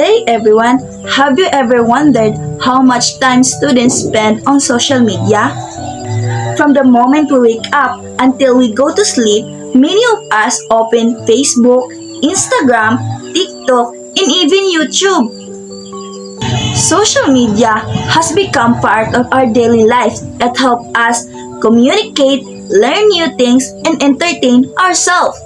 Hey everyone, have you ever wondered how much time students spend on social media? From the moment we wake up until we go to sleep, many of us open Facebook, Instagram, TikTok, and even YouTube. Social media has become part of our daily life that help us communicate, learn new things, and entertain ourselves.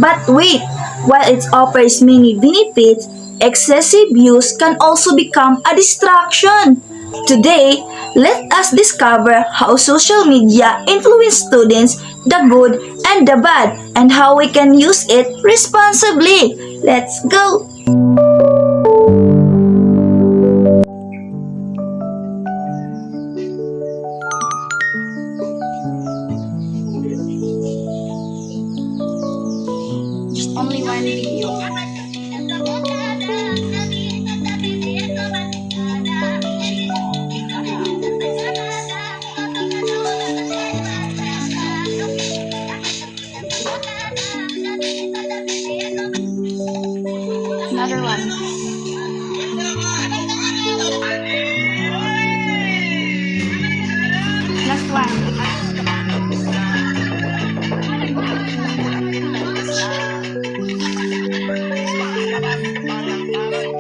But wait, while it offers many benefits, excessive use can also become a distraction. Today, let us discover how social media influence students, the good and the bad, and how we can use it responsibly. Let's go! Just only one video. Another one. Last one.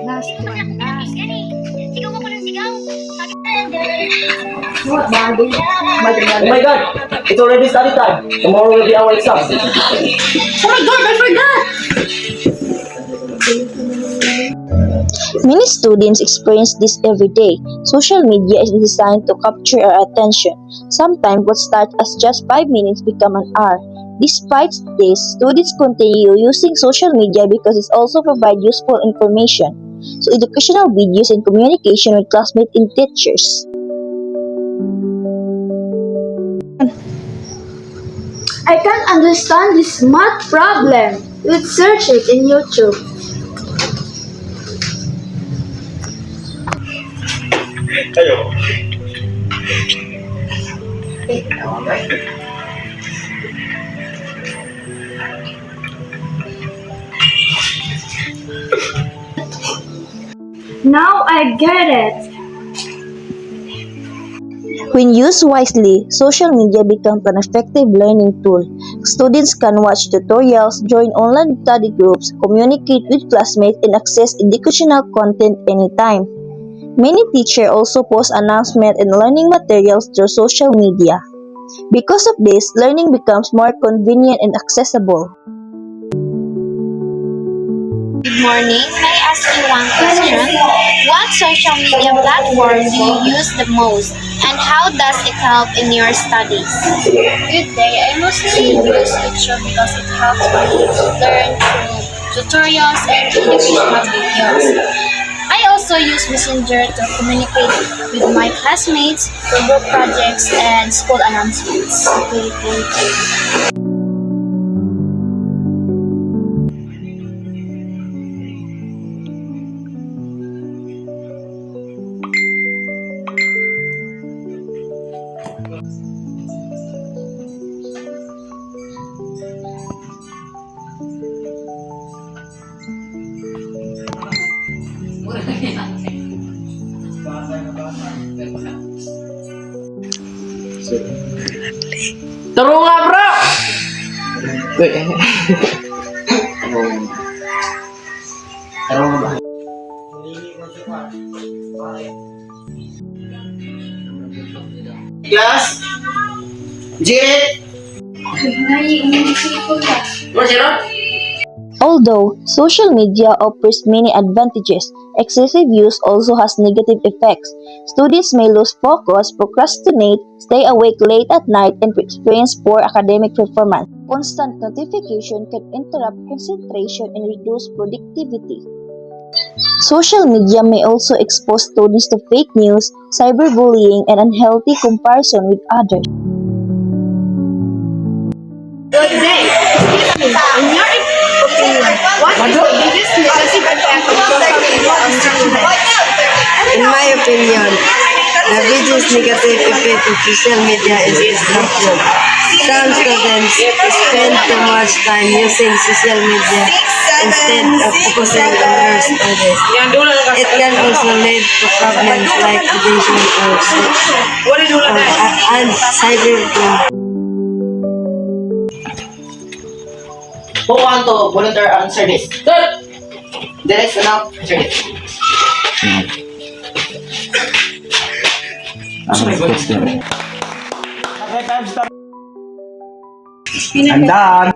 Last one. Last. Sigaw ako ng sigaw. What, Barbie? Oh my god, it's already study time. Tomorrow will be our exam. Oh my god, I forgot! Many students experience this every day. Social media is designed to capture our attention. Sometimes what starts as just 5 minutes become an hour. Despite this, students continue using social media because it also provides useful information, so educational videos and communication with classmates and teachers. I can't understand this math problem. Let's search it in YouTube. Hello. Now I get it. When used wisely, social media becomes an effective learning tool. Students can watch tutorials, join online study groups, communicate with classmates, and access educational content anytime. Many teachers also post announcements and learning materials through social media. Because of this, learning becomes more convenient and accessible. Good morning. May I ask you one question? What social media platform do you use the most, and how does it help in your studies? Good day. I mostly use YouTube because it helps me learn through tutorials and educational videos. I also use Messenger to communicate with my classmates for group projects and school announcements. Okay, thank you. Taro nga, bro! Wait. Taro nga ba? Class? Jared? What's your name? Although social media offers many advantages, excessive use also has negative effects. Students may lose focus, procrastinate, stay awake late at night, and experience poor academic performance. Constant notification can interrupt concentration and reduce productivity. Social media may also expose students to fake news, cyberbullying, and unhealthy comparison with others. Good day. In your opinion, what is the biggest negative effect of social media on students? In my opinion, The biggest negative effect of social media is distraction. Some students spend too much time using social media instead of focusing on their studies. It can also lead to problems like addiction and cyberbullying. Who want to volunteer answer this? Good. Direct now. Answer this. I'm done.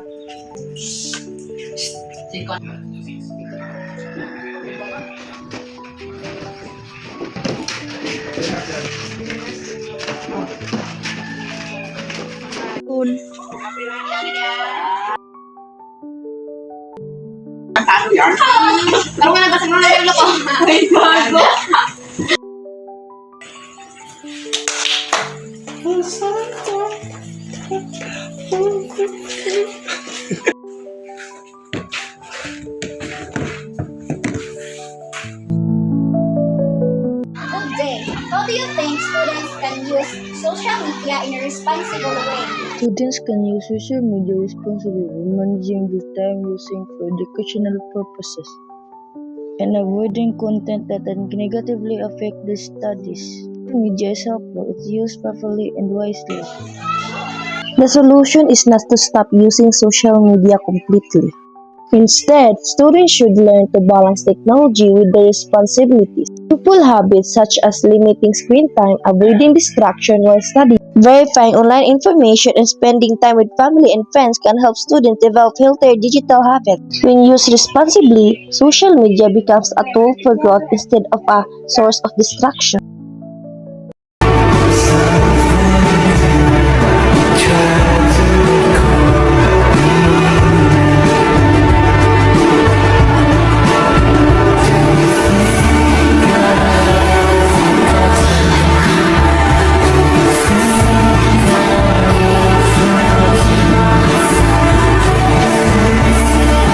Tarungan na kasi mga nalilo ko. Ay, bago. Good day. How do you think students can use social media in a responsible way? Students can use social media responsibly when managing their time using for educational purposes and avoiding content that negatively affect their studies. Social media is helpful if used properly and wisely. The solution is not to stop using social media completely. Instead, students should learn to balance technology with their responsibilities. Simple habits such as limiting screen time, avoiding distraction while studying, verifying online information, and spending time with family and friends can help students develop healthier digital habits. When used responsibly, social media becomes a tool for growth instead of a source of distraction.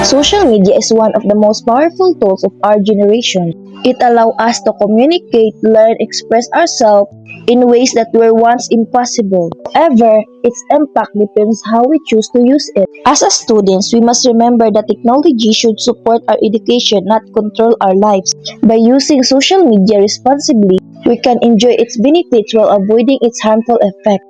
Social media is one of the most powerful tools of our generation. It allows us to communicate, learn, express ourselves in ways that were once impossible. However, its impact depends how we choose to use it. As a students, we must remember that technology should support our education, not control our lives. By using social media responsibly, we can enjoy its benefits while avoiding its harmful effects.